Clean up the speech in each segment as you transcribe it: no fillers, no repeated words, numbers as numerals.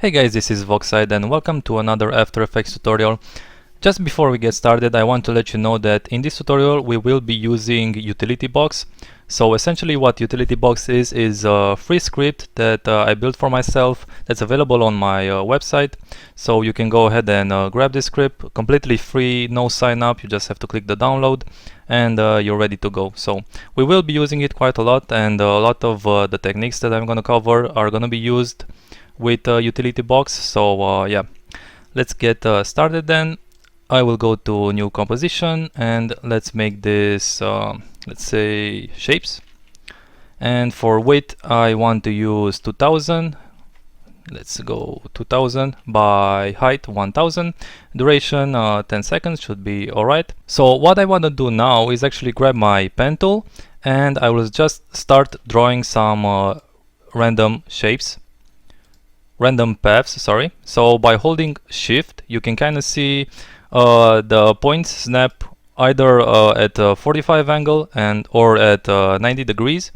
Hey guys, this is Voxide and welcome to another After Effects tutorial. Just before we get started, I want to let you know that in this tutorial we will be using Utility Box. So essentially what Utility Box is a free script that I built for myself that's available on my website. So you can go ahead and grab this script, completely free, no sign up, you just have to click the download and you're ready to go. So we will be using it quite a lot, and a lot of the techniques that I'm going to cover are going to be used with Utility Box. So yeah, let's get started then. I will go to new composition and let's make this let's say shapes, and for width I want to use 2000. Let's go 2000 by height 1000, duration 10 seconds should be alright. So what I want to do now is actually grab my pen tool and I will just start drawing some random shapes, random paths, sorry. So by holding shift you can kind of see the points snap either at a 45 angle and or at 90 degrees.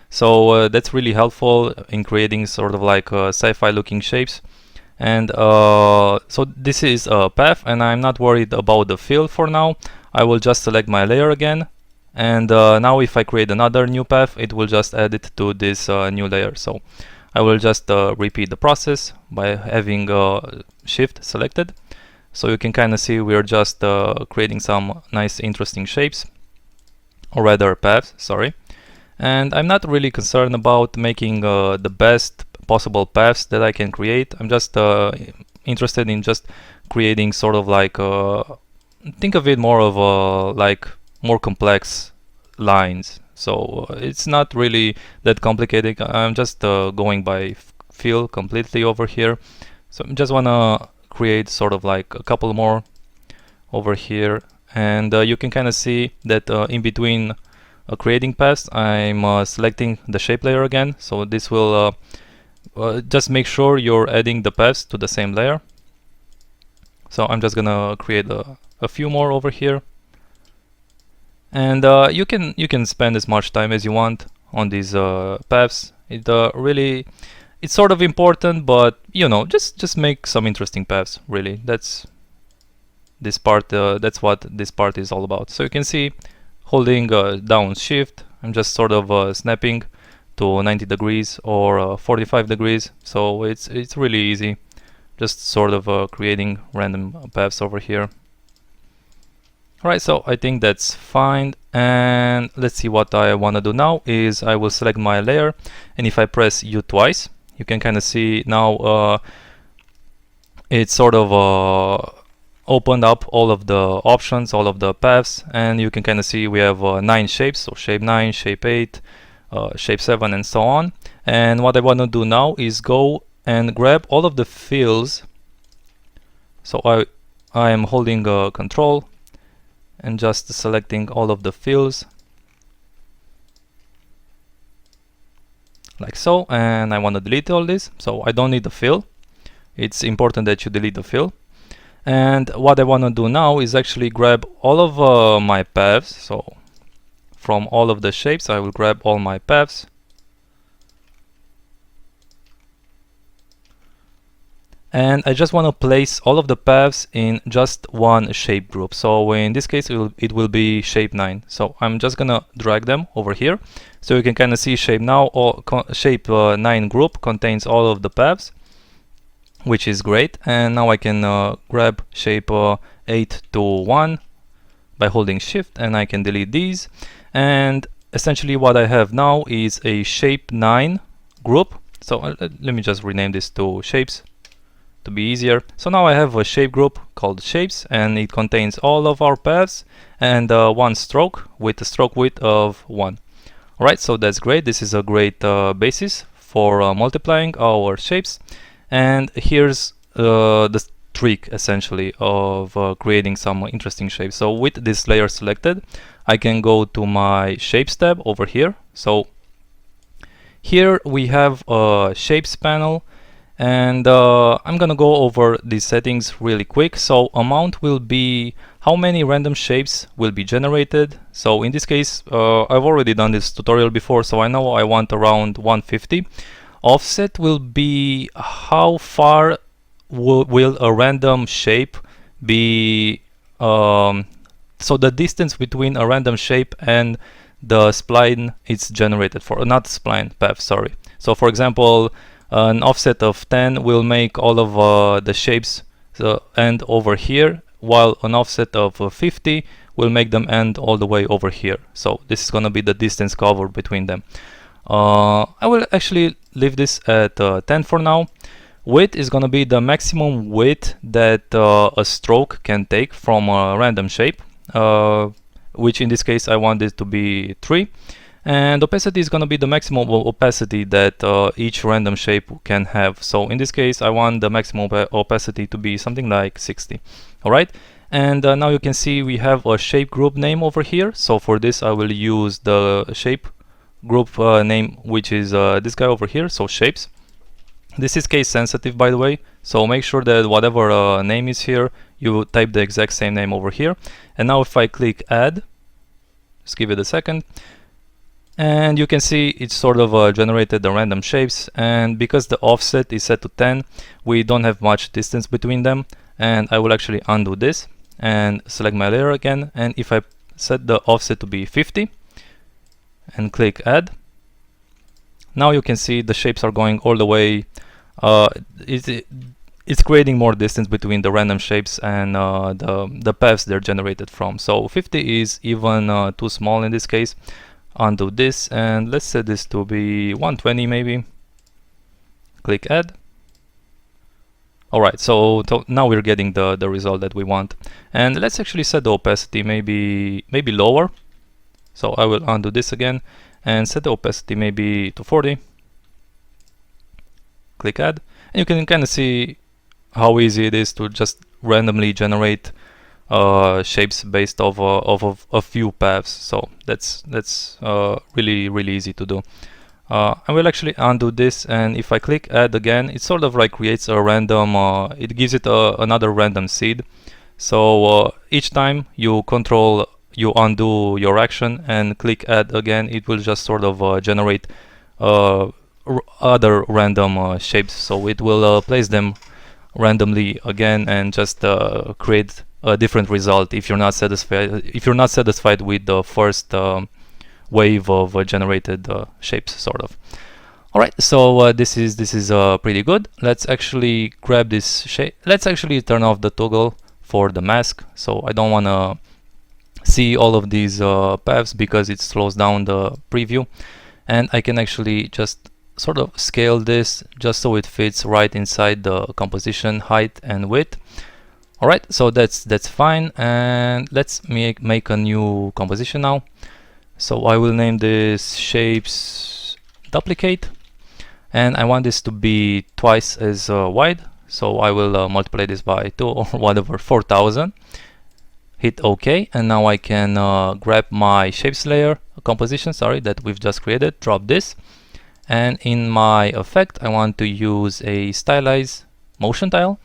So that's really helpful in creating sort of like sci-fi looking shapes. And so this is a path and I'm not worried about the fill for now. I will just select my layer again, and now if I create another new path it will just add it to this new layer. So I will just repeat the process by having shift selected. So you can kind of see we're just creating some nice interesting shapes, or rather paths, sorry. And I'm not really concerned about making the best possible paths that I can create. I'm just interested in just creating sort of like think of it more of like more complex lines. So it's not really that complicated. I'm just going by feel completely over here. So I just want to create sort of like a couple more over here, and you can kind of see that in between creating paths I'm selecting the shape layer again. So this will just make sure you're adding the paths to the same layer. So I'm just gonna create a few more over here, and you can spend as much time as you want on these paths. It really, it's sort of important, but you know, just make some interesting paths. Really, that's this part. That's what this part is all about. So you can see, holding down shift, I'm just sort of snapping to 90 degrees or 45 degrees. So it's really easy, just sort of creating random paths over here. Alright, so I think that's fine, and let's see what I want to do now is I will select my layer, and if I press U twice you can kind of see now it's sort of opened up all of the options, all of the paths, and you can kind of see we have 9 shapes. So shape 9, shape 8, shape 7 and so on. And what I want to do now is go and grab all of the fills. So I am holding control and just selecting all of the fills like so, and I want to delete all this, so I don't need the fill. It's important that you delete the fill. And what I want to do now is actually grab all of my paths. So from all of the shapes I will grab all my paths, and I just want to place all of the paths in just one shape group. So in this case it will be shape 9. So I'm just gonna drag them over here, so you can kind of see shape now, or shape 9 group contains all of the paths, which is great. And now I can grab shape 8 to 1 by holding shift, and I can delete these. And essentially what I have now is a shape 9 group. So let me just rename this to shapes to be easier. So now I have a shape group called shapes, and it contains all of our paths and one stroke with a stroke width of 1. Alright, so that's great. This is a great basis for multiplying our shapes. And here's the trick essentially of creating some interesting shapes. So with this layer selected, I can go to my shapes tab over here. So here we have a shapes panel, and I'm gonna go over these settings really quick. So amount will be how many random shapes will be generated. So in this case I've already done this tutorial before, so I know I want around 150. offset will be how far will a random shape be, so the distance between a random shape and the spline it's generated for, not spline, path, sorry. So for example, an offset of 10 will make all of the shapes end over here, while an offset of 50 will make them end all the way over here. So this is going to be the distance covered between them. I will actually leave this at 10 for now. Width is going to be the maximum width that a stroke can take from a random shape, which in this case I want it to be 3. And opacity is going to be the maximum opacity that each random shape can have. So in this case I want the maximum opacity to be something like 60. Alright, and now you can see we have a shape group name over here. So for this I will use the shape group name, which is this guy over here, so shapes. This is case sensitive, by the way, so make sure that whatever name is here, you type the exact same name over here. And now if I click add, just give it a second, and you can see it's sort of generated the random shapes. And because the offset is set to 10, we don't have much distance between them. And I will actually undo this and select my layer again, and if I set the offset to be 50 and click add, now you can see the shapes are going all the way. It's creating more distance between the random shapes and the paths they're generated from. So 50 is even too small in this case. Undo this and let's set this to be 120 maybe. Click add. Alright, so now we're getting the result that we want. And let's actually set the opacity maybe lower. So I will undo this again and set the opacity maybe to 40. Click add, and you can kind of see how easy it is to just randomly generate shapes based off of a few paths. So that's really easy to do. I will actually undo this, and if I click add again, it sort of like creates a random, it gives it another random seed. So each time you undo your action and click add again, it will just sort of generate other random shapes. So it will place them randomly again and just create a different result if you're not satisfied with the first wave of generated shapes, sort of. Alright, so this is pretty good. Let's actually grab this shape. Let's actually turn off the toggle for the mask, so I don't want to see all of these paths because it slows down the preview. And I can actually just sort of scale this just so it fits right inside the composition height and width. Alright, so that's fine, and let's make a new composition now. So I will name this shapes duplicate, and I want this to be twice as wide, so I will multiply this by 2 or whatever, 4000. Hit OK, and now I can grab my shapes layer composition, sorry, that we've just created, drop this, and in my effect I want to use a stylized motion tile,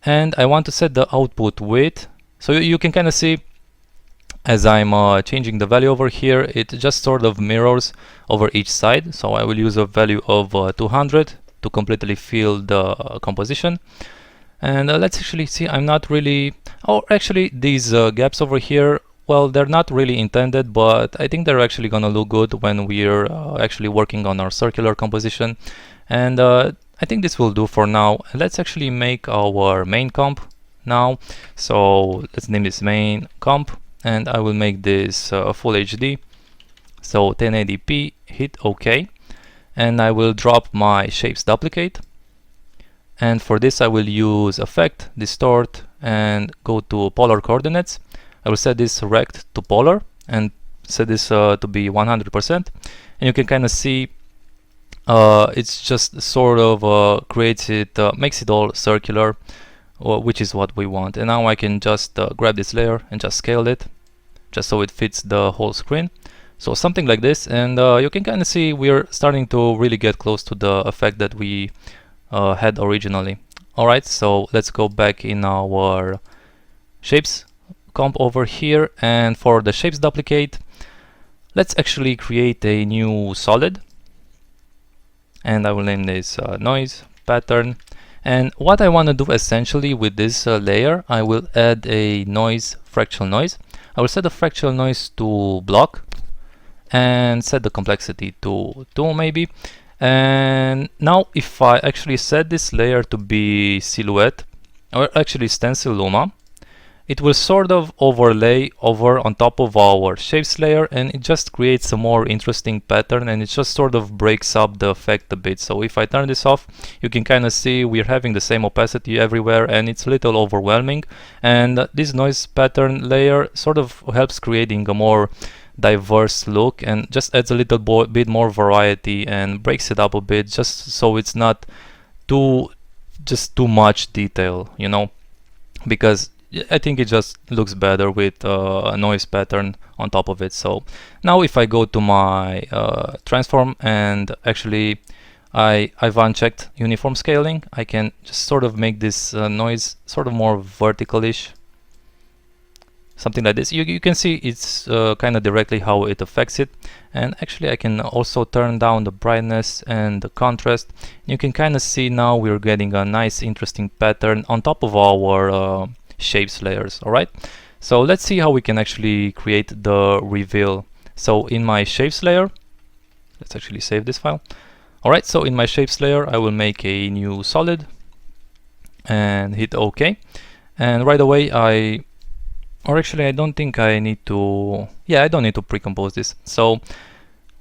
and I want to set the output width. So you can kind of see as I'm changing the value over here, it just sort of mirrors over each side. So I will use a value of 200 to completely fill the composition. And let's actually see, I'm not really, oh actually these gaps over here, well, they're not really intended, but I think they're actually gonna look good when we're actually working on our circular composition. And I think this will do for now. Let's actually make our main comp now. So let's name this main comp, and I will make this full HD, so 1080p. Hit OK, and I will drop my shapes duplicate, and for this I will use effect, distort, and go to polar coordinates. I will set this rect to polar and set this to be 100%, and you can kind of see it's just sort of creates it, makes it all circular, which is what we want. And now I can just grab this layer and just scale it just so it fits the whole screen, so something like this. And you can kind of see we're starting to really get close to the effect that we had originally. Alright, so let's go back in our shapes comp over here, and for the shapes duplicate, let's actually create a new solid. and I will name this noise pattern. And what I want to do essentially with this layer, I will add a noise, fractional noise. I will set the fractional noise to block and set the complexity to 2 maybe. And now if I actually set this layer to be silhouette, or actually stencil luma, it will sort of overlay over on top of our shapes layer, and it just creates a more interesting pattern, and it just sort of breaks up the effect a bit. So if I turn this off, you can kind of see we're having the same opacity everywhere, and it's a little overwhelming. And this noise pattern layer sort of helps creating a more diverse look and just adds a little bit more variety and breaks it up a bit, just so it's not too much detail, you know, because I think it just looks better with a noise pattern on top of it. So now if I go to my transform and actually I've unchecked uniform scaling, I can just sort of make this noise sort of more vertical-ish, something like this. You can see it's kind of directly how it affects it. And actually I can also turn down the brightness and the contrast. You can kind of see now we're getting a nice interesting pattern on top of our shapes layers. All right, so let's see how we can actually create the reveal. So in my shapes layer, let's actually save this file. All right, so in my shapes layer I will make a new solid and hit OK. And right away I don't think I need to, I don't need to pre-compose this. So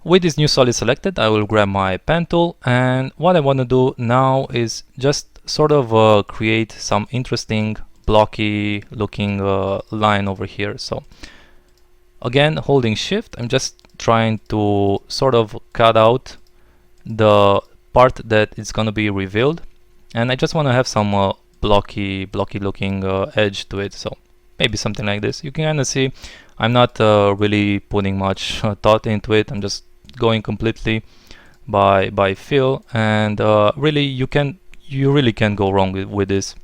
with this new solid selected, I will grab my pen tool, and what I want to do now is just sort of create some interesting blocky looking line over here. So again, holding shift, I'm just trying to sort of cut out the part that is going to be revealed, and I just want to have some blocky looking edge to it. So maybe something like this. You can kind of see I'm not really putting much thought into it. I'm just going completely by feel, and really you really can't go wrong with this,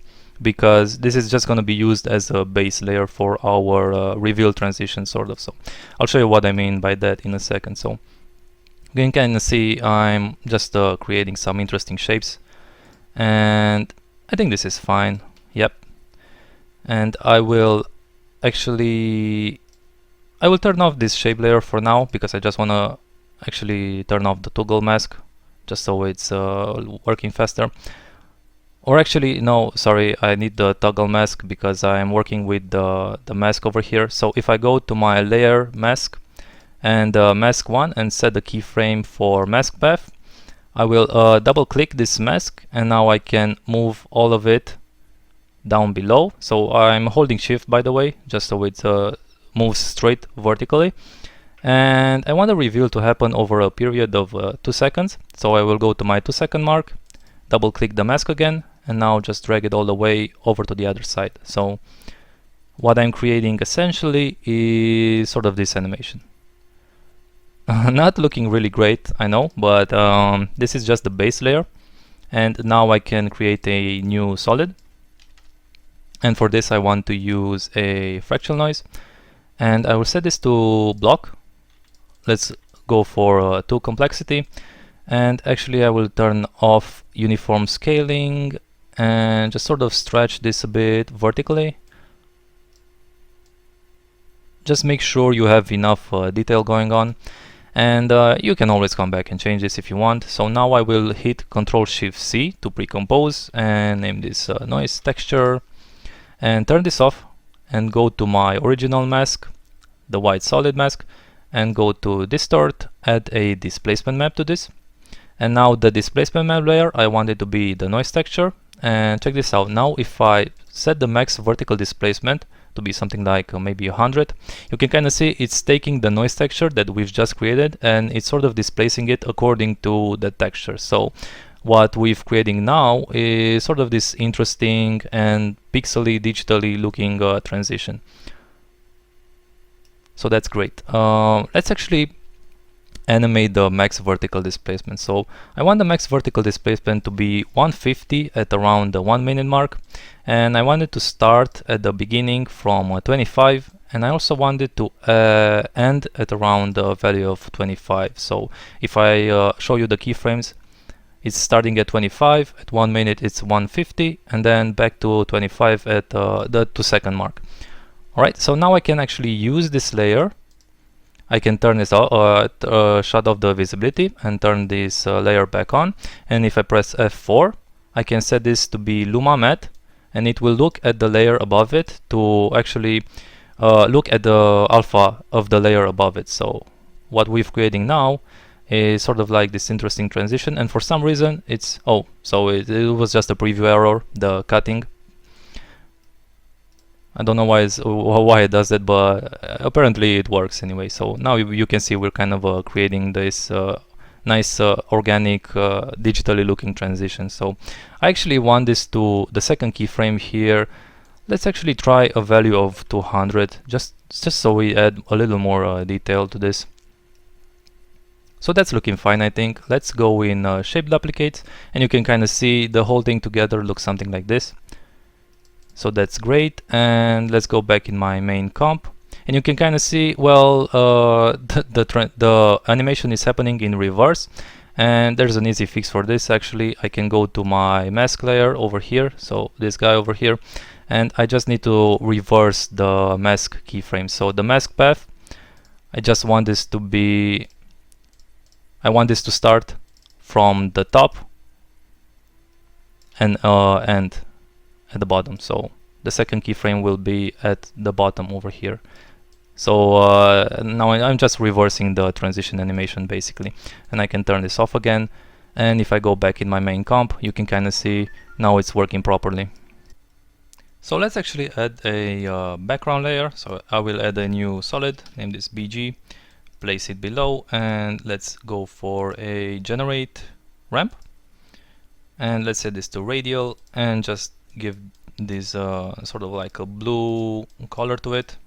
because this is just going to be used as a base layer for our reveal transition sort of. So I'll show you what I mean by that in a second. So you can kind of see I'm just creating some interesting shapes, and I think this is fine. Yep. And I will turn off this shape layer for now, because I just want to actually turn off the toggle mask just so it's working faster. Or actually, no, sorry, I need the toggle mask because I'm working with the mask over here. So if I go to my layer mask and mask 1 and set the keyframe for mask path, I will double click this mask, and now I can move all of it down below. So I'm holding shift, by the way, just so it moves straight vertically. And I want the reveal to happen over a period of 2 seconds. So I will go to my 2-second mark, double click the mask again, and now just drag it all the way over to the other side. So what I'm creating essentially is sort of this animation. Not looking really great, I know, but this is just the base layer. And now I can create a new solid. And for this I want to use a fractional noise, and I will set this to block. Let's go for 2 complexity, and actually I will turn off uniform scaling and just sort of stretch this a bit vertically. Just make sure you have enough detail going on, and you can always come back and change this if you want. So now I will hit Ctrl+Shift+C to pre-compose and name this noise texture, and turn this off and go to my original mask, the white solid mask, and go to distort, add a displacement map to this. And now the displacement map layer, I want it to be the noise texture. And check this out. Now if I set the max vertical displacement to be something like maybe 100, you can kind of see it's taking the noise texture that we've just created and it's sort of displacing it according to the texture. So what we've creating now is sort of this interesting and pixely digitally looking transition. So that's great. Let's actually animate the max vertical displacement. So I want the max vertical displacement to be 150 at around the 1 minute mark, and I want it to start at the beginning from 25, and I also want it to end at around the value of 25. So if I show you the keyframes, it's starting at 25, at 1 minute it's 150, and then back to 25 at the 2-second mark. Alright, so now I can actually use this layer. I can turn this off, shut off the visibility and turn this layer back on. And if I press F4, I can set this to be Luma Matte, and it will look at the layer above it to actually look at the alpha of the layer above it. So what we're creating now is sort of like this interesting transition, and for some reason it's so it was just a preview error, the cutting. I don't know why it does that, but apparently it works anyway. So now you can see we're kind of creating this nice organic digitally looking transition. So I actually want this to the second keyframe here. Let's actually try a value of 200 just so we add a little more detail to this. So that's looking fine, I think. Let's go in shape duplicate, and you can kind of see the whole thing together looks something like this. So that's great, and let's go back in my main comp, and you can kind of see, well, the animation is happening in reverse, and there's an easy fix for this. Actually, I can go to my mask layer over here, so this guy over here, and I just need to reverse the mask keyframe. So the mask path, I just want this to be, I want this to start from the top and end at the bottom. So the second keyframe will be at the bottom over here. So now I'm just reversing the transition animation basically, and I can turn this off again. And if I go back in my main comp, you can kind of see now it's working properly. So let's actually add a background layer. So I will add a new solid, name this BG, place it below, and let's go for a generate ramp, and let's set this to radial, and just give this sort of like a blue color to it.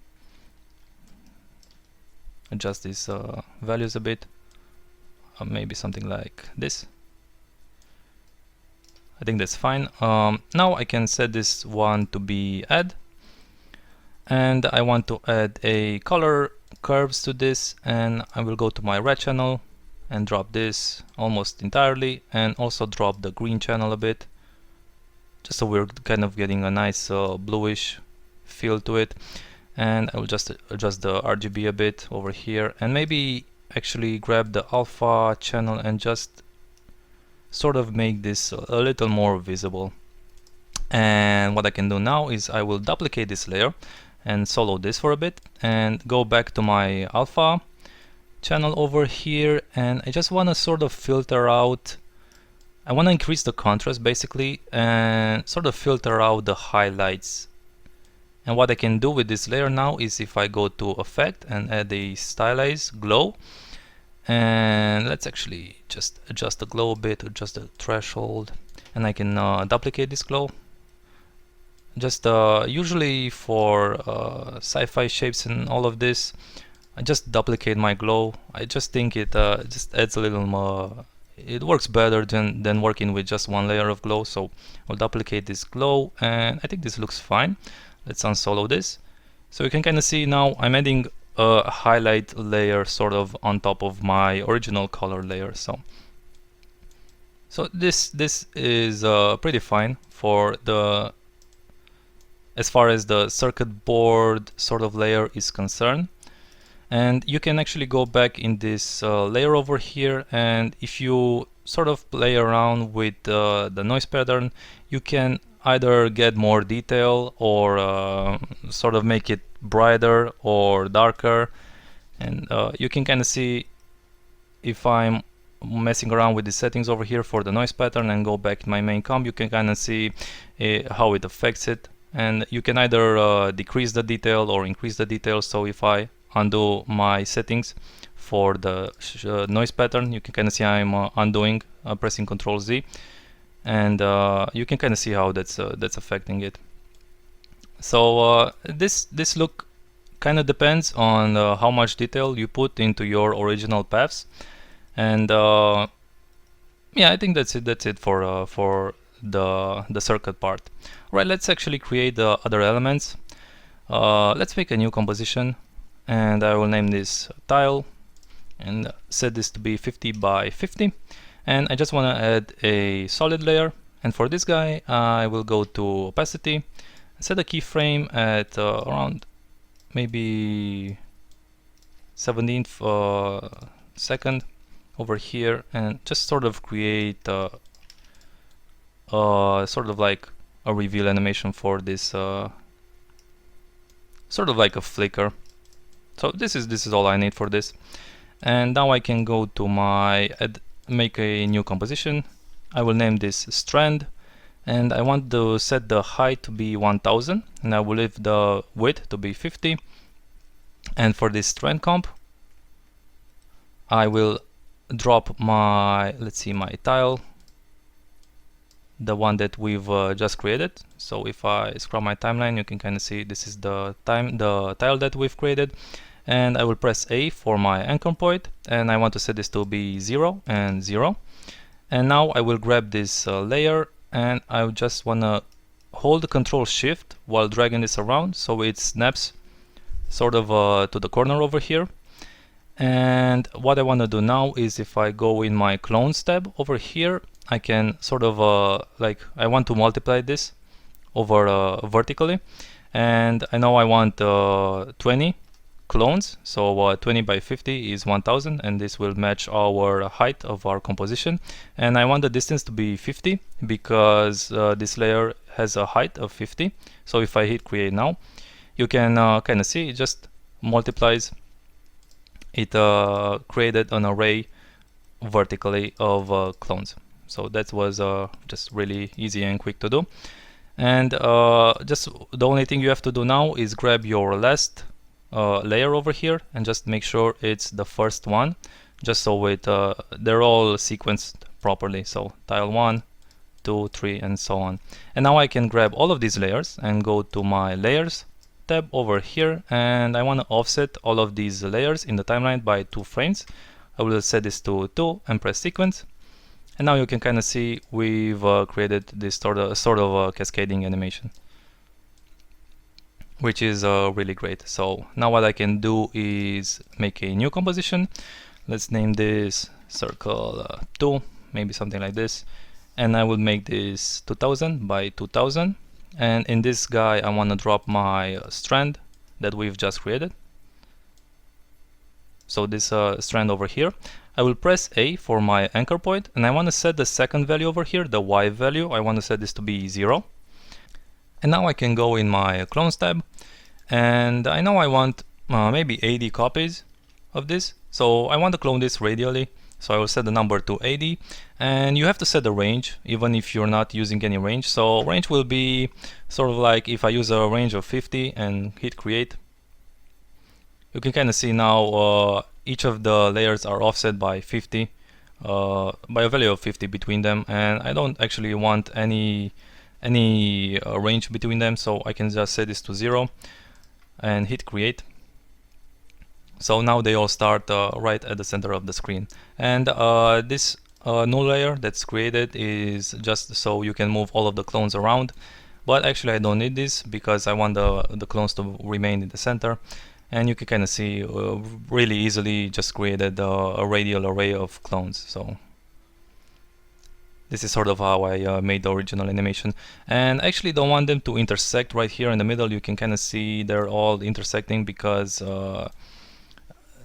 Adjust these values a bit, maybe something like this. I think that's fine. Now I can set this one to be add, and I want to add a color curves to this, and I will go to my red channel and drop this almost entirely, and also drop the green channel a bit, just so we're kind of getting a nice bluish feel to it. And I will just adjust the RGB a bit over here, and maybe actually grab the alpha channel and just sort of make this a little more visible. And what I can do now is I will duplicate this layer and solo this for a bit, and go back to my alpha channel over here, and I just want to sort of filter out, I want to increase the contrast basically, and sort of filter out the highlights. And what I can do with this layer now is if I go to effect and add a stylized glow, and let's actually just adjust the glow a bit, adjust the threshold, and I can duplicate this glow. Just usually for sci-fi shapes and all of this, I just duplicate my glow. I just think it just adds a little more, it works better than working with just one layer of glow. So I'll duplicate this glow, and I think this looks fine. Let's unsolo this. So you can kind of see now I'm adding a highlight layer sort of on top of my original color layer. So this is pretty fine for the, as far as the circuit board sort of layer is concerned. And you can actually go back in this layer over here, and if you sort of play around with the noise pattern, you can either get more detail or sort of make it brighter or darker. And you can kind of see, if I'm messing around with the settings over here for the noise pattern and go back to my main comp, you can kind of see how it affects it. And you can either decrease the detail or increase the detail. So if I undo my settings for the noise pattern, you can kind of see I'm undoing, pressing Ctrl Z, and you can kind of see how that's affecting it. So this look kind of depends on how much detail you put into your original paths. And yeah, I think that's it for the circuit part. Right, let's actually create the other elements. Let's make a new composition, and I will name this tile and set this to be 50 by 50. and I just want to add a solid layer. And for this guy I will go to opacity, set a keyframe at around maybe 17th second over here, and just sort of create sort of like a reveal animation for this sort of like a flicker. So this is all I need for this. And now I can go to my make a new composition. I will name this strand, and I want to set the height to be 1000, and I will leave the width to be 50. And for this strand comp I will drop my, let's see, my tile, the one that we've just created. So if I scroll my timeline, you can kind of see this is the tile that we've created. And I will press A for my anchor point, and I want to set this to be 0 and 0. And now I will grab this layer, and I just want to hold Control Shift while dragging this around so it snaps sort of to the corner over here. And what I want to do now is, if I go in my clones tab over here, I can sort of like, I want to multiply this over vertically, and I know I want 20 clones, so 20 by 50 is 1000, and this will match our height of our composition. And I want the distance to be 50 because this layer has a height of 50. So if I hit create now, you can kind of see it just multiplies. It created an array vertically of clones. So that was just really easy and quick to do. And just the only thing you have to do now is grab your last layer over here and just make sure it's the first one, just so it they're all sequenced properly. So tile 1, 2, 3, and so on. And now I can grab all of these layers and go to my layers tab over here, and I want to offset all of these layers in the timeline by 2 frames. I will set this to 2 and press sequence. And now you can kind of see we've created this sort of cascading animation, which is really great. So now what I can do is make a new composition. Let's name this circle 2, maybe something like this. And I will make this 2000 by 2000. And in this guy I want to drop my strand that we've just created. So this strand over here, I will press A for my anchor point, and I want to set the second value over here, the Y value. I want to set this to be 0. And now I can go in my clones tab, and I know I want maybe 80 copies of this. So I want to clone this radially. So I will set the number to 80, and you have to set the range even if you're not using any range. So range will be sort of like, if I use a range of 50 and hit create, you can kind of see now each of the layers are offset by 50, by a value of 50 between them, and I don't actually want any range between them, so I can just set this to 0 and hit create. So now they all start right at the center of the screen. And this new layer that's created is just so you can move all of the clones around, but actually I don't need this because I want the clones to remain in the center. And you can kind of see really easily just created a radial array of clones. So this is sort of how I made the original animation. And I actually don't want them to intersect right here in the middle. You can kind of see they're all intersecting because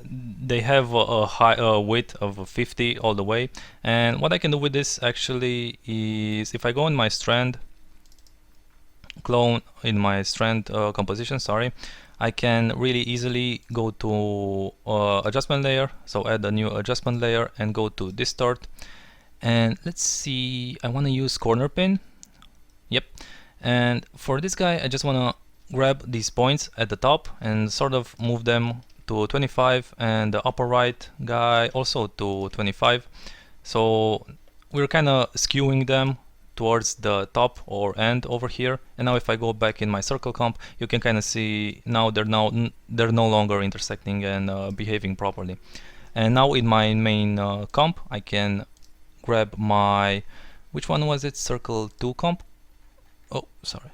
they have a high width of 50 all the way. And what I can do with this actually is, if I go in my strand clone, in my strand composition, sorry, I can really easily go to adjustment layer, so add a new adjustment layer and go to distort. And let's see, I want to use corner pin. Yep. And for this guy I just want to grab these points at the top and sort of move them to 25, and the upper right guy also to 25. So we're kind of skewing them towards the top or end over here. And now if I go back in my circle comp, you can kind of see now they're no longer intersecting and behaving properly. And now in my main comp I can grab my, which one was it, circle 2 comp. Oh, sorry,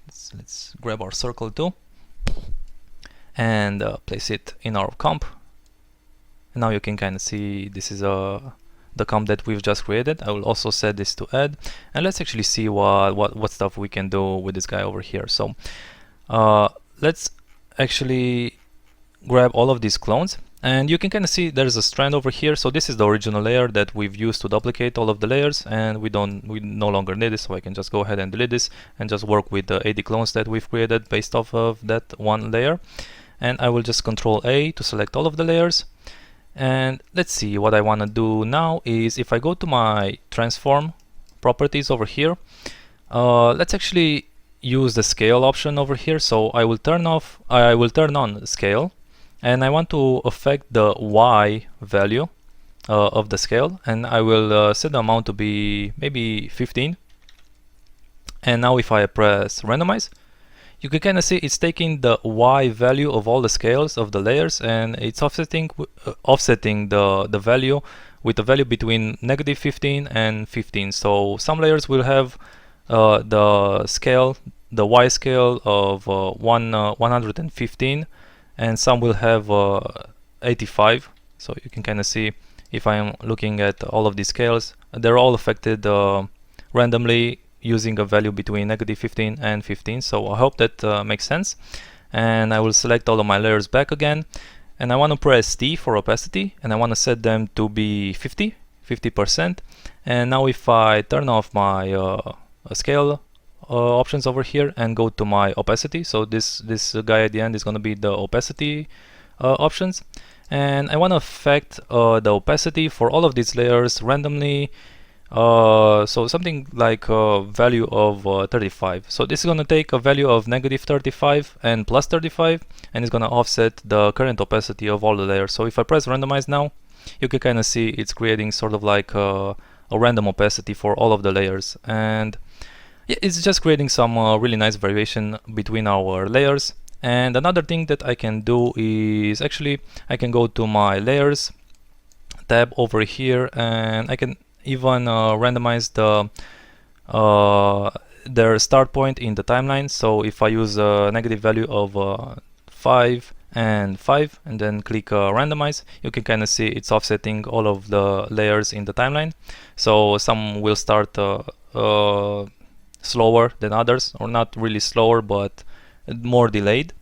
let's grab our circle 2 and place it in our comp. And now you can kind of see this is the comp that we've just created. I will also set this to add, and let's actually see what stuff we can do with this guy over here. So let's actually grab all of these clones, and you can kind of see there's a strand over here. So this is the original layer that we've used to duplicate all of the layers, and we no longer need this, so I can just go ahead and delete this and just work with the 80 clones that we've created based off of that one layer. And I will just Control A to select all of the layers. And let's see, what I want to do now is if I go to my transform properties over here, let's actually use the scale option over here. So I will turn on scale, and I want to affect the Y value of the scale, and I will set the amount to be maybe 15. And now if I press randomize, you can kind of see it's taking the Y value of all the scales of the layers, and it's offsetting the value with a value between -15 and 15. So some layers will have the Y scale of 115, and some will have 85. So you can kind of see, if I am looking at all of these scales, they're all affected randomly using a value between -15 and 15. So I hope that makes sense. And I will select all of my layers back again, and I want to press T for opacity, and I want to set them to be 50%. And now if I turn off my scale options over here and go to my opacity, so this guy at the end is going to be the opacity options, and I want to affect the opacity for all of these layers randomly. So something like a value of 35. So this is going to take a value of -35 and +35, and it's going to offset the current opacity of all the layers. So if I press randomize now, you can kind of see it's creating sort of like a random opacity for all of the layers, and yeah, it's just creating some really nice variation between our layers. And another thing that I can do is actually I can go to my layers tab over here, and I can even randomize their start point in the timeline. So if I use a negative value of 5 and 5 and then click randomize, you can kind of see it's offsetting all of the layers in the timeline. So some will start slower than others, or not really slower but more delayed.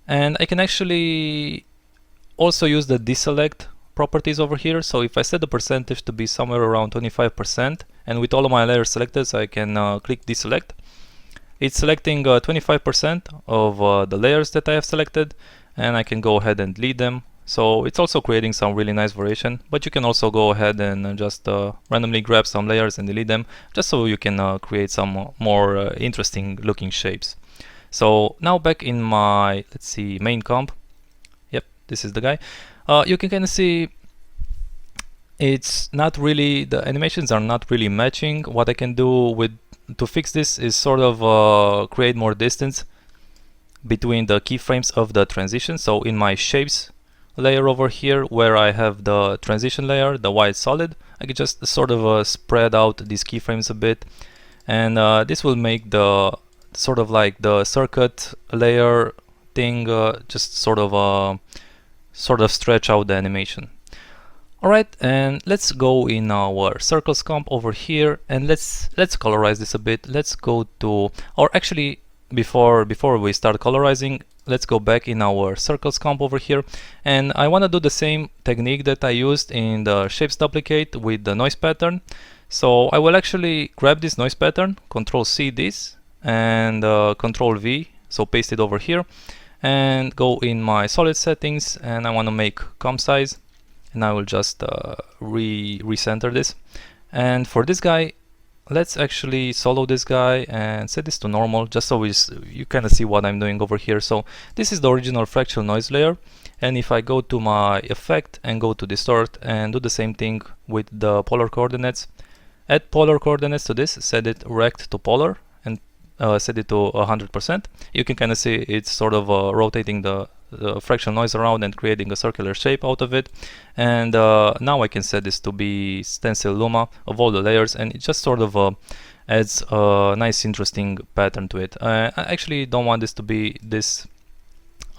And I can actually also use the deselect properties over here. So if I set the percentage to be somewhere around 25%, and with all of my layers selected, so I can click deselect, it's selecting 25% of the layers that I have selected, and I can go ahead and delete them. So it's also creating some really nice variation, but you can also go ahead and just randomly grab some layers and delete them, just so you can create some more interesting looking shapes. So now back in my, let's see, main comp. Yep, this is the guy. You can kind of see it's not really, the animations are not really matching. What I can do to fix this is sort of create more distance between the keyframes of the transition. So in my shapes layer over here, where I have the transition layer, the white solid, I can just sort of spread out these keyframes a bit, and this will make the sort of like the circuit layer thing just sort of stretch out the animation. Alright, and let's go in our circles comp over here, and let's colorize this a bit. Let's go to, or actually before we start colorizing, let's go back in our circles comp over here, and I want to do the same technique that I used in the shapes duplicate with the noise pattern. So I will actually grab this noise pattern, Control C this, and Control V, so paste it over here, and go in my solid settings, and I want to make comp size, and I will just recenter this. And for this guy, let's actually solo this guy and set this to normal, just so you kind of see what I'm doing over here. So this is the original fractal noise layer, and if I go to my effect and go to distort and do the same thing with the polar coordinates, add polar coordinates to this, set it rect to polar, and set it to 100%. You can kind of see it's sort of rotating the fractal noise around and creating a circular shape out of it. And now I can set this to be stencil luma of all the layers, and it just sort of adds a nice interesting pattern to it. I actually don't want this to be this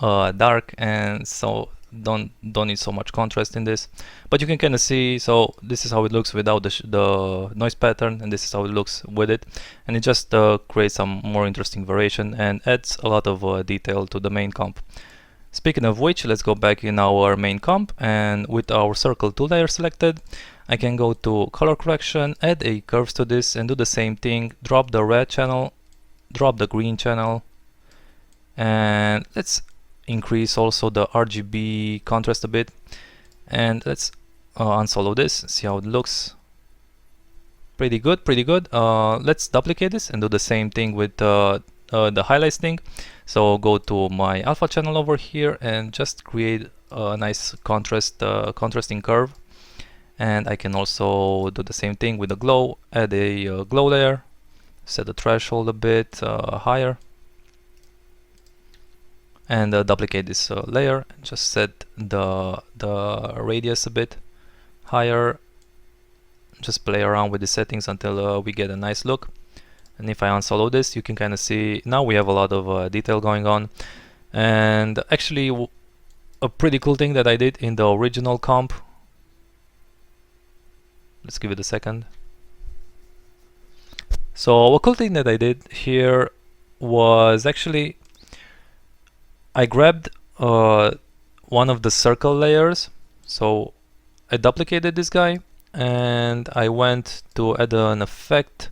dark, and so don't need so much contrast in this, but you can kind of see. So this is how it looks without the noise pattern, and this is how it looks with it, and it just creates some more interesting variation and adds a lot of detail to the main comp. Speaking of which, let's go back in our main comp, and with our circle 2 layer selected, I can go to color correction, add a curves to this, and do the same thing. Drop the red channel, drop the green channel, and let's increase also the RGB contrast a bit, and let's unsolo this, see how it looks. Pretty good, pretty good. Let's duplicate this and do the same thing with the highlights thing. So go to my alpha channel over here and just create a nice contrasting curve. And I can also do the same thing with the glow. Add a glow layer, set the threshold a bit higher, and duplicate this layer. Just set the radius a bit higher. Just play around with the settings until we get a nice look. And if I unsolo this, you can kind of see now we have a lot of detail going on. And actually, a pretty cool thing that I did in the original comp. Let's give it a second. So a cool thing that I did here was actually I grabbed one of the circle layers. So I duplicated this guy and I went to add an effect,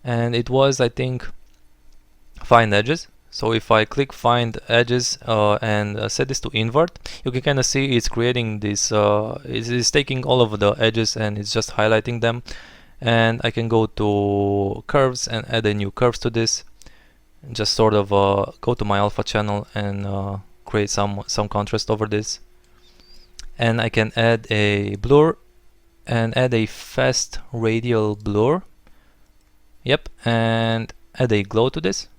and it was, I think, find edges. So if I click find edges and set this to invert, you can kind of see it's creating this, it's taking all of the edges and it's just highlighting them. And I can go to curves and add a new curves to this, and just sort of go to my alpha channel and create some contrast over this. And I can add a blur and add a fast radial blur. Yep, and add a glow to this,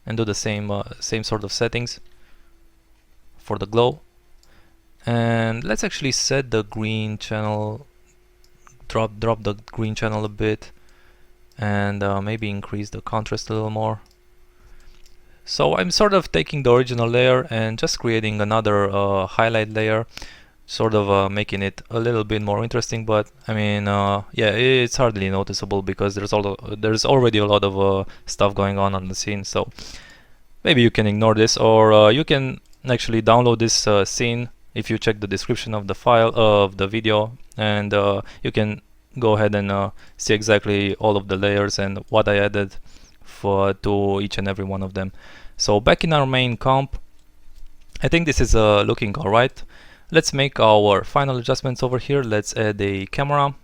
and do the same sort of settings for the glow. And let's actually set the green channel, drop the green channel a bit, and maybe increase the contrast a little more. So I'm sort of taking the original layer and just creating another highlight layer, sort of making it a little bit more interesting. But I mean, yeah, it's hardly noticeable because there's already a lot of stuff going on the scene. So maybe you can ignore this, or you can actually download this scene if you check the description of the file of the video, and you can go ahead and see exactly all of the layers and what I added to each and every one of them. So back in our main comp, I think this is looking alright. Let's make our final adjustments over here. Let's add a camera.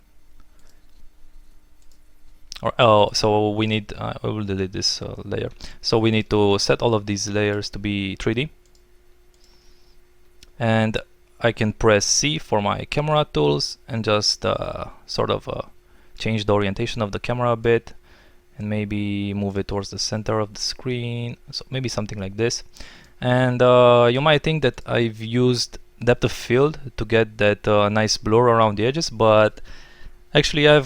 So we need, I will delete this layer. So we need to set all of these layers to be 3D. And I can press C for my camera tools and just sort of change the orientation of the camera a bit, and maybe move it towards the center of the screen. So maybe something like this. And you might think that I've used depth of field to get that nice blur around the edges, but actually I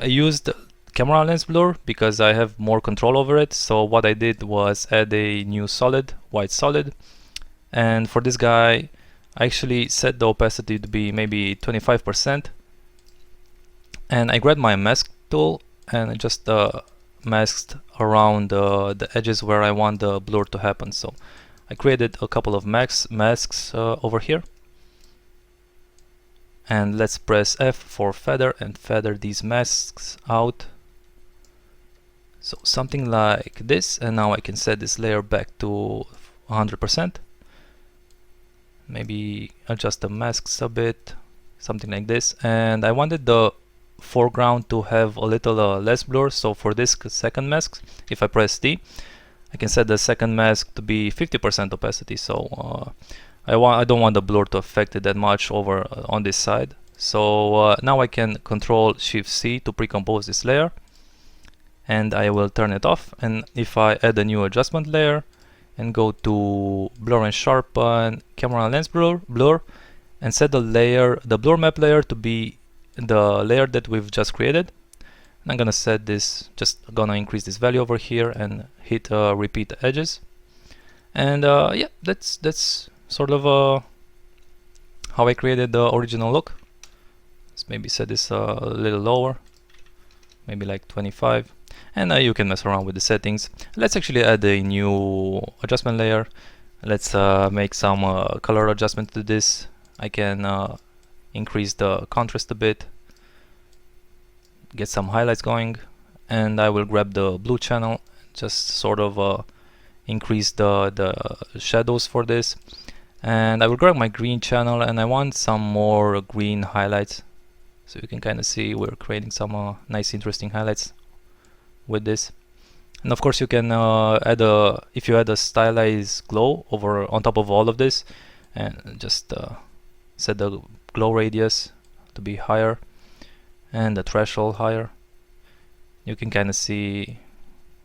used camera lens blur because I have more control over it. So what I did was add a new solid, white solid, and for this guy I actually set the opacity to be maybe 25%, and I grabbed my mask tool and I just masked around the edges where I want the blur to happen. So I created a couple of masks over here, and let's press F for feather and feather these masks out. So something like this, and now I can set this layer back to 100%. Maybe adjust the masks a bit, something like this. And I wanted the foreground to have a little less blur, so for this second mask, if I press D, I can set the second mask to be 50% opacity. So I don't want the blur to affect it that much over on this side. So now I can control Shift C to pre-compose this layer, and I will turn it off. And if I add a new adjustment layer and go to blur and sharpen, camera lens blur, and set the blur map layer to be the layer that we've just created. And I'm gonna set this, just gonna increase this value over here and hit repeat edges. And yeah, that's sort of how I created the original look. Let's maybe set this a little lower, maybe like 25, and you can mess around with the settings. Let's actually add a new adjustment layer. Let's make some color adjustment to this. I can increase the contrast a bit, get some highlights going, and I will grab the blue channel, just sort of increase the shadows for this. And I will grab my green channel, and I want some more green highlights, so you can kind of see we're creating some nice interesting highlights with this. And of course you can add if you add a stylized glow over on top of all of this, and just set the glow radius to be higher and the threshold higher, you can kind of see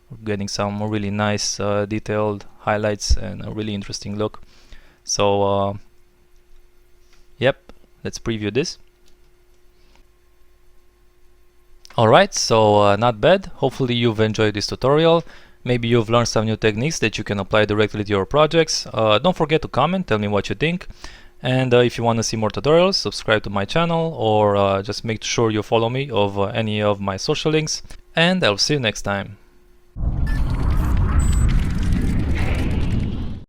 we're getting some really nice detailed highlights and a really interesting look. So yep, let's preview this. Alright, so not bad. Hopefully you've enjoyed this tutorial. Maybe you've learned some new techniques that you can apply directly to your projects. Don't forget to comment, tell me what you think. And if you want to see more tutorials, subscribe to my channel, or just make sure you follow me of any of my social links. And I'll see you next time.